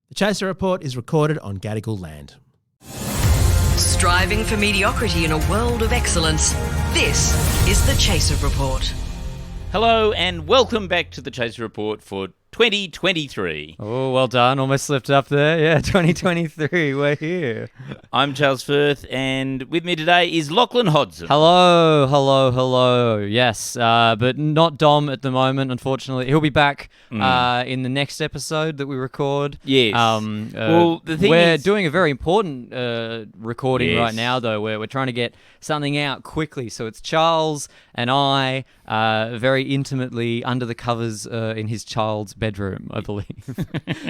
The Chaser Report is recorded on Gadigal land. Striving for mediocrity in a world of excellence. This is the Chaser Report. Hello and welcome back to the Chaser Report for 2023. Oh, well done. Almost slipped up there. Yeah, 2023. We're here. I'm Charles Firth, and with me today is Lachlan Hodson. Hello. Yes, but not Dom at the moment, unfortunately. He'll be back in the next episode that we record. Yes. Well, the thing we're doing a very important recording right now, though, where we're trying to get something out quickly. So it's Charles and I very intimately under the covers in his child's bedroom, I believe.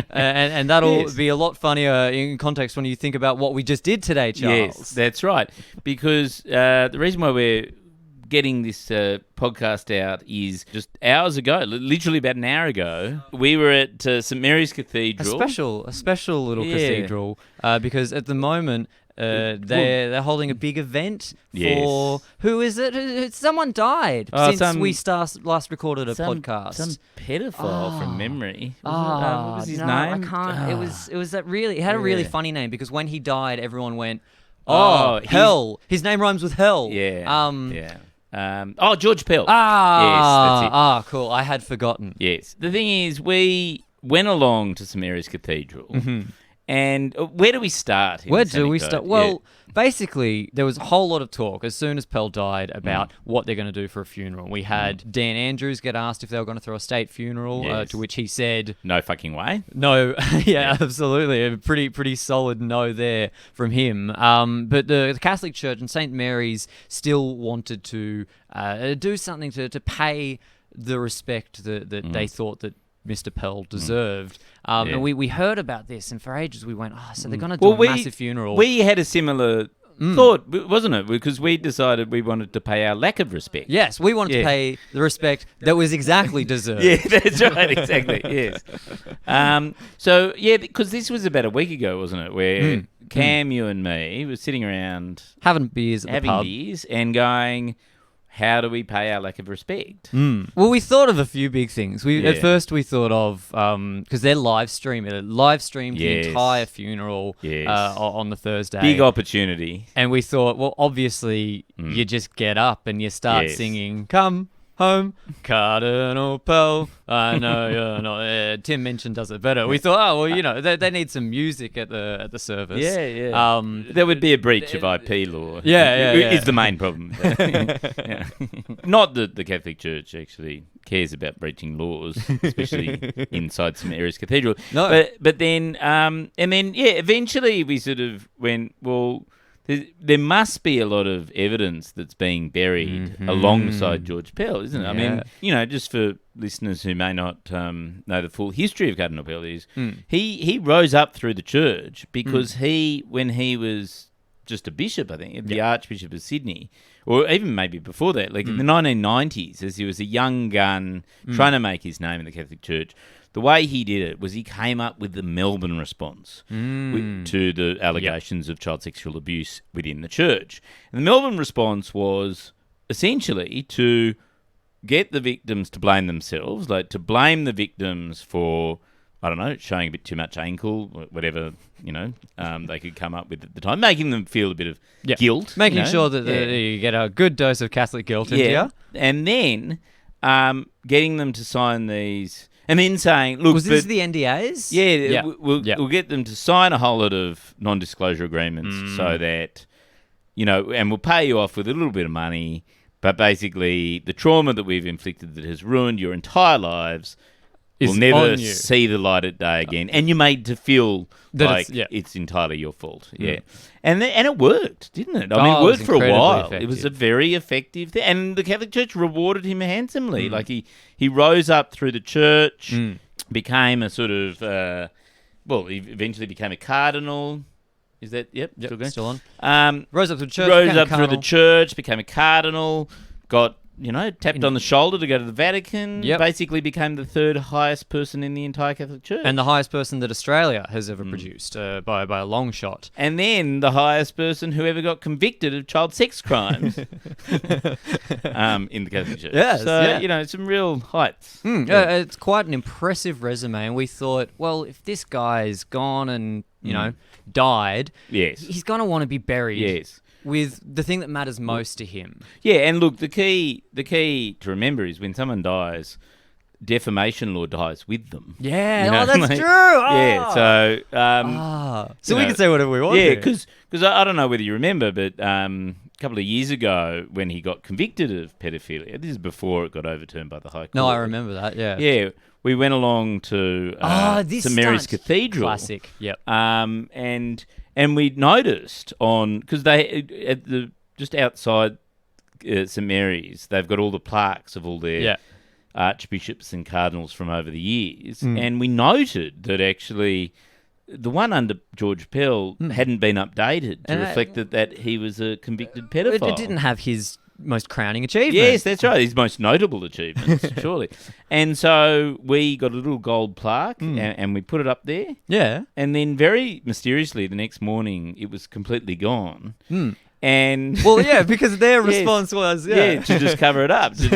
and that'll be a lot funnier in context when you think about what we just did today, Charles. Yes, that's right. Because the reason why we're getting this podcast out is just hours ago, literally about an hour ago, we were at St Mary's Cathedral. A special little cathedral, because at the moment they're holding a big event for who is it? Someone died since we last recorded a podcast. Some pedophile from memory. What was his name? I can't. It was that really. It had a really funny name because when he died, everyone went, hell. His name rhymes with hell. George Pell. Yes, that's it. Cool. I had forgotten. Yes. The thing is, we went along to St Mary's Cathedral. Mm-hmm. And where do we start? Where do we start? Well, basically, there was a whole lot of talk as soon as Pell died about what they're going to do for a funeral. We had Dan Andrews get asked if they were going to throw a state funeral, to which he said, "No fucking way." No, absolutely, a pretty solid no there from him. But the Catholic Church and St Mary's still wanted to do something to pay the respect that they thought that Mr. Pell deserved. And we heard about this, and for ages we went, so they're going to do a massive funeral. We had a similar thought, wasn't it? Because we decided we wanted to pay our lack of respect. Yes, we wanted to pay the respect that was exactly deserved. Yeah, that's right, exactly, yes. Because this was about a week ago, wasn't it, where Cam, you and me were sitting around having beers at the pub. And going, how do we pay our lack of respect? Well, we thought of a few big things. At first we thought of, because they're live streamed the entire funeral on the Thursday. Big opportunity. And we thought, well, obviously you just get up and you start singing, "Come Home, Cardinal Pell." I know you're not. Tim Minchin does it better. We thought, they need some music at the service. There would be a breach of IP law. Is the main problem. Not that the Catholic Church actually cares about breaching laws, especially inside St Mary's Cathedral. No, but then eventually we sort of went, well, there must be a lot of evidence that's being buried alongside George Pell, isn't it? Yeah. I mean, just for listeners who may not know the full history of Cardinal Pell, he rose up through the church because when he was just a bishop, I think, the Archbishop of Sydney, or even maybe before that, like in the 1990s, as he was a young gun trying to make his name in the Catholic Church, the way he did it was he came up with the Melbourne response to the allegations of child sexual abuse within the church. And the Melbourne response was essentially to get the victims to blame themselves, like to blame the victims for, I don't know, showing a bit too much ankle, whatever, they could come up with at the time, making them feel a bit of guilt. Making sure that you get a good dose of Catholic guilt into you. And then getting them to sign these... And then saying, look... Was this the NDAs? We'll get them to sign a whole lot of non-disclosure agreements so that, and we'll pay you off with a little bit of money, but basically the trauma that we've inflicted that has ruined your entire lives will never see the light of day again. And you're made to feel that it's entirely your fault. Yeah. And it worked, didn't it? I mean, it worked for a while. Effective. It was a very effective thing. And the Catholic Church rewarded him handsomely. Like he rose up through the church, became a sort of, he eventually became a cardinal. Is that, still going? Still on. Rose up through the church, became a cardinal, became a cardinal, got tapped on the shoulder to go to the Vatican. Yep. Basically became the third highest person in the entire Catholic Church. And the highest person that Australia has ever produced by a long shot. And then the highest person who ever got convicted of child sex crimes in the Catholic Church. Yes, so, yeah. some real heights. It's quite an impressive resume, and we thought, well, if this guy's gone and, died, Yes. he's going to want to be buried Yes. with the thing that matters most to him. Yeah, and look, the key to remember is when someone dies, defamation law dies with them. Yeah, that's true. Yeah, so we can say whatever we want. yeah, here. because I don't know whether you remember, but a couple of years ago when he got convicted of pedophilia, this is before it got overturned by the High Court. No, I remember that. Yeah. Yeah, we went along to This St Mary's stunt. Cathedral. Classic. Yep. And we noticed because they just outside St Mary's, they've got all the plaques of all their archbishops and cardinals from over the years, and we noted that actually the one under George Pell hadn't been updated to reflect that he was a convicted pedophile. It didn't have his most crowning achievement. Yes, that's right. His most notable achievements, surely. And so we got a little gold plaque and we put it up there. Yeah. And then very mysteriously the next morning it was completely gone. And Well, yeah, because their response was, to just cover it up, to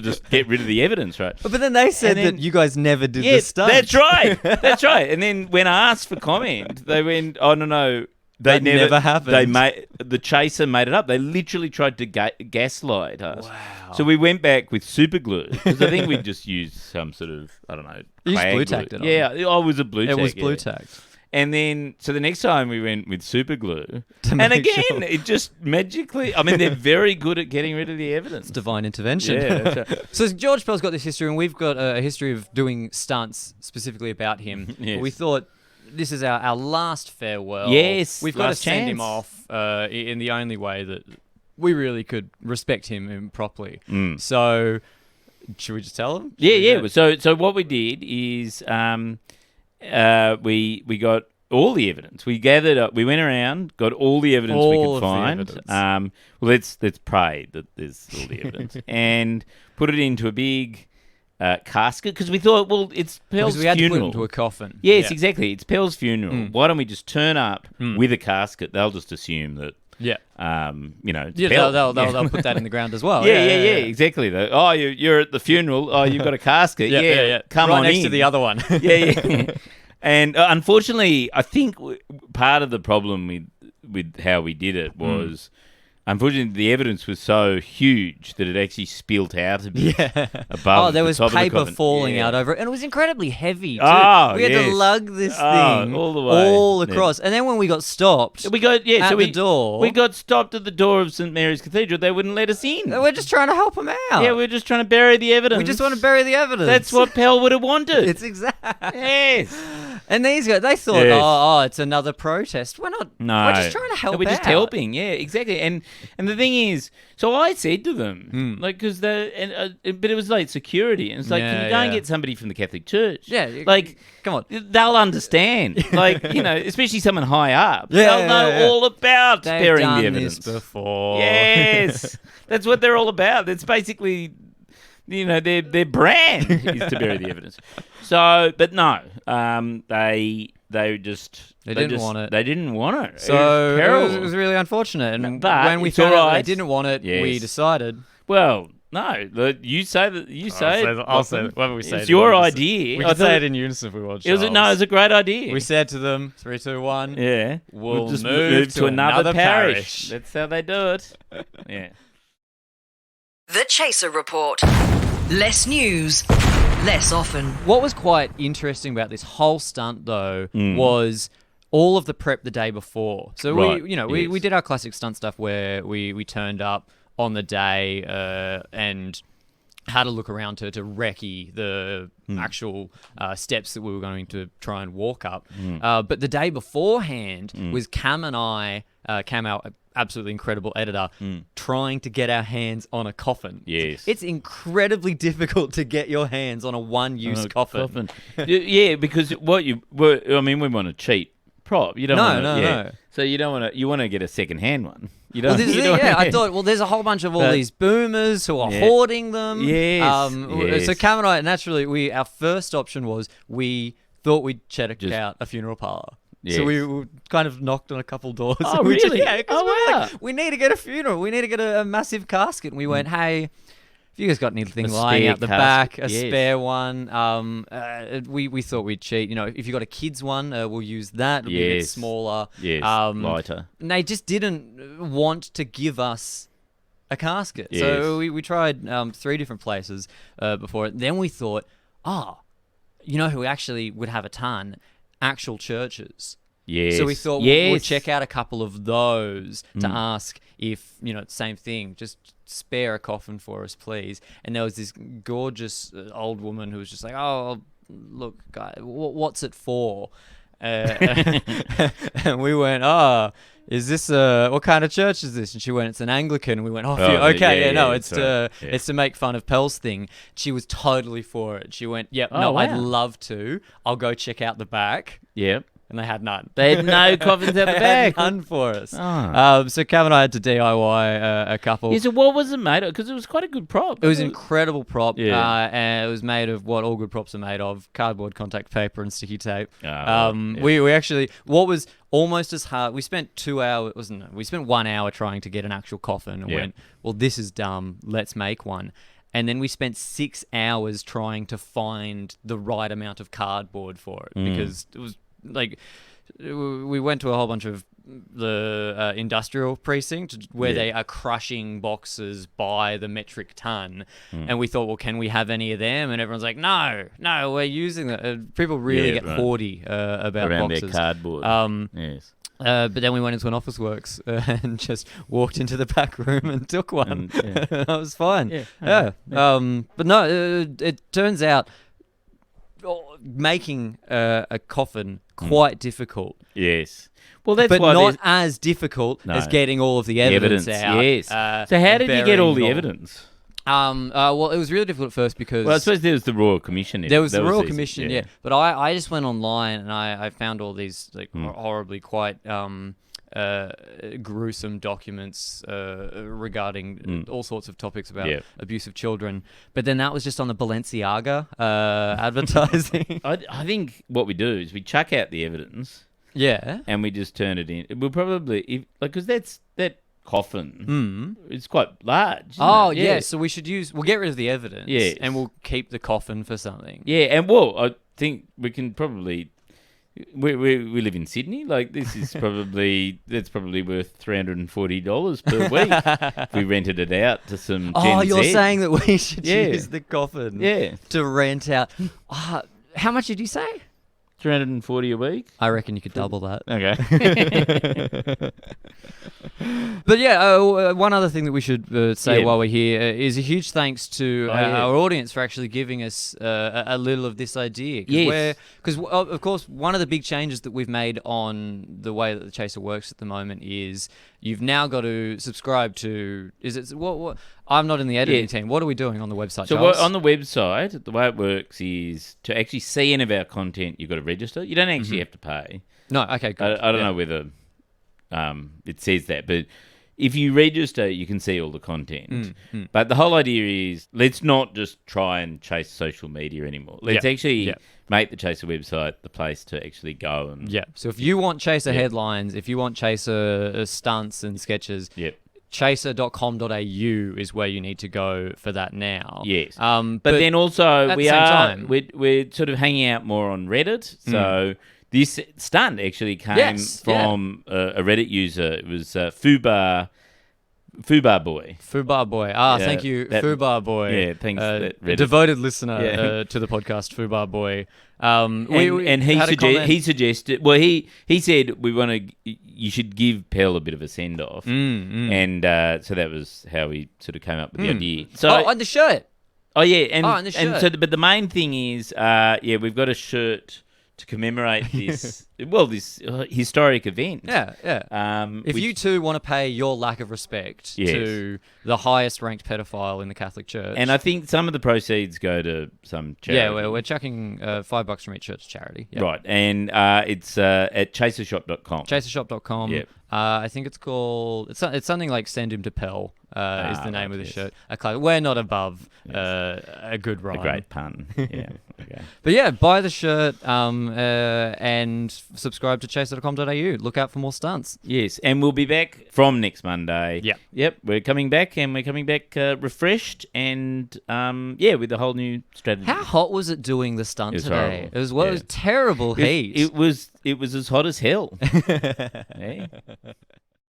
just get rid of the evidence, right? But then they said And then- that you guys never did the Yes, stunt. that's right. That's right. And then when asked for comment, they went, "Oh no, they That never happened." The chaser made it up. They literally tried to gaslight us. Wow. So we went back with super glue because I think we just used some sort of You just clag blue glue. tacked it on. Yeah, I was a blue. It tack, was blue yeah. tacked. And then, so the next time we went with super glue, To and make again, sure. it just magically. I mean, they're very good at getting rid of the evidence. Divine intervention. Yeah, that's right. So George Pell's got this history, and we've got a history of doing stunts specifically about him. Yes. We thought this is our last farewell. Yes, We've got to last send him chance. off in the only way that we really could respect him properly. So should we just tell him? Should we Yeah. do it? So what we did is we got all the evidence. We gathered up. We went around, got all the evidence we All could of the find. evidence. Well, let's pray that there's all the evidence and put it into a big casket because we thought, well, it's Pell's Because we had to put funeral. it into a coffin. Yes, Yeah. exactly. It's Pell's funeral. Why don't we just turn up with a casket? They'll just assume that. Yeah. It's Yeah, Pell. they'll put that in the ground as well. Yeah, exactly. Oh, you're at the funeral. Oh, you've got a casket. Yeah. Come right on next in. to the other one. Yeah. And unfortunately, I think part of the problem with how we did it was, unfortunately, the evidence was so huge that it actually spilt out a bit above. There the was top of the paper coffin. falling Yeah. out over it, and it was incredibly heavy too. Oh, we had to yes. lug this thing all the way. all across, and then when we got stopped, We got at so the door. We got stopped at the door of St Mary's Cathedral. They wouldn't let us in. we're just trying to help him out. Yeah, we're just trying to bury the evidence. we just want to bury the evidence. That's what Pell would have wanted. it's exact. Yes. And these guys, they thought, Yes. oh, it's another protest. We're not. No, we're just trying to help. No, we're just out. helping. Yeah, exactly. And the thing is, so I said to them, because but it was like security, and it's like, can you go and get somebody from the Catholic Church? Yeah, like come on. they'll understand. Like especially someone high up, Yeah, they'll know yeah. all about They've burying done the evidence this before. Yes, that's what they're all about. It's basically. Their brand is to bury the evidence. So, but no, they didn't want it. They didn't want it. So it was terrible. it was really unfortunate. And But when we it's found all out right. they didn't want it, we Yes. decided. Well, no, you say that. You say it. I'll say it. Whatever we say. It's it in your unison. idea. We I can thought say it in unison if we want. it was it was a great idea. We said to them, 3, 2, 1. yeah, We'll just move to another another parish. parish. That's how they do it. Yeah. The Chaser Report. Less news, less often. What was quite interesting about this whole stunt, though, was all of the prep the day before. So Right, we yes. did our classic stunt stuff where we turned up on the day and had a look around to recce the actual steps that we were going to try and walk up. But the day beforehand was Cam and I, Cam, our absolutely incredible editor, trying to get our hands on a coffin. Yes. It's incredibly difficult to get your hands on a one-use coffin. Yeah, because we want to cheat prop. You don't No, want no, no. So you don't want to. You want to get a second-hand one. You don't. Well, this is you it, don't yeah. wanna- I thought, well, there's a whole bunch of all these boomers who are hoarding them. Yes, yes. So Cam and I, naturally, our first option was we thought we'd check out a funeral parlour. Yes. So we kind of knocked on a couple doors. Oh, and we really? Yeah, 'cause Oh, we were wow. like, we need to get a funeral. We need to get a massive casket. And we went, hey, if you guys got anything A lying spare out the casket, back, a yes. spare one. We thought we'd cheat. You know, if you got a kids one, we'll use that. It'll be a bit Yes. smaller. Yes, lighter. And they just didn't want to give us a casket. Yes. So we tried 3 different places before it. Then we thought, you know who actually would have a ton? Actual churches. Yes. So we thought we'll check out a couple of those to ask if, same thing, just spare a coffin for us, please. And there was this gorgeous old woman who was just like, oh, look, guy, what's it for? And we went, is this what kind of church is this? And she went, it's an Anglican. And we went, it's to make fun of Pell's thing. She was totally for it. She went, yep, wow. I'd love to. I'll go check out the back. Yep. And they had none. They had no coffins out the They back. had none for us. Oh. So Cam and I had to DIY a couple. Yeah, so what was it made of? Because it was quite a good prop. It was an incredible prop. Yeah. And it was made of what all good props are made of: cardboard, contact paper, and sticky tape. Yeah. We actually, what was almost as hard, we spent 2 hours, we spent 1 hour trying to get an actual coffin and went, well, this is dumb. Let's make one. And then we spent 6 hours trying to find the right amount of cardboard for it because it was like, we went to a whole bunch of the industrial precinct where they are crushing boxes by the metric ton. And we thought, well, can we have any of them? And everyone's like, no, we're using that. People really get hoardy about around boxes. their cardboard. Yes. But then we went into an office works and just walked into the back room and took one. That was fine. Yeah. But no, it turns out making a coffin quite difficult. Yes. Well, that's but why not as difficult as getting all of the evidence out. Yes. So how did you get all the burying evidence? Well, it was really difficult at first because... Well, I suppose there was the Royal Commission. There was the Royal Commission, yeah. But I just went online and I found all these horribly quite gruesome documents regarding all sorts of topics about abuse of children. But then that was just on the Balenciaga advertising. I think what we do is we chuck out the evidence. Yeah. And we just turn it in. We'll probably... Because that coffin it's quite large. Oh, yeah. So we'll get rid of the evidence. Yes. And we'll keep the coffin for something. Yeah, and I think we can probably... We live in Sydney. Like, this is that's probably worth $340 per week if we rented it out to some Gen you're Z. saying that we should use the coffin to rent out. How much did you say? $340 a week. I reckon you could double that. Okay. But yeah, one other thing that we should say Yeah. while we're here is a huge thanks to our audience for actually giving us a little of this idea. Yes. Because, of course, one of the big changes that we've made on the way that the Chaser works at the moment is you've now got to subscribe to... What? I'm not in the editing team. What are we doing on the website, So Charles? on the website, the way it works is to actually see any of our content, you've got to register. You don't actually have to pay. No, okay, good. I don't know whether it says that, but if you register, you can see all the content. But the whole idea is let's not just try and chase social media anymore. Let's actually make the Chaser website the place to actually go. So if you want Chaser headlines, if you want Chaser stunts and sketches, chaser.com.au is where you need to go for that now. Yes. But then also we're sort of hanging out more on Reddit. So this stunt actually came from a Reddit user. It was Fubar Boy. Fubar Boy. Thank you, Fubar Boy. Yeah, thanks. Devoted listener to the podcast, Fubar Boy. He suggested. Well, he said you should give Pell a bit of a send off, and so that was how we sort of came up with the idea. So on the shirt. Oh yeah, and the shirt. but the main thing is, we've got a shirt to commemorate this historic event. Yeah, yeah. If you too want to pay your lack of respect to the highest ranked pedophile in the Catholic Church, and I think some of the proceeds go to some charity. Yeah, we're chucking $5 from each church charity. Yep. Right, and it's at chasershop.com. Chasershop.com. Yep. I think it's called. It's something like "Send Him to Pell." Is the name of the shirt. We're not above a good rhyme. A great pun. Yeah. Okay. But yeah, buy the shirt and subscribe to chaser.com.au. Look out for more stunts. Yes, and we'll be back from next Monday. Yeah. Yep, we're coming back, and we're coming back refreshed and, with a whole new strategy. How hot was it doing the stunt was today? horrible. It was terrible heat. It was as hot as hell. Hey?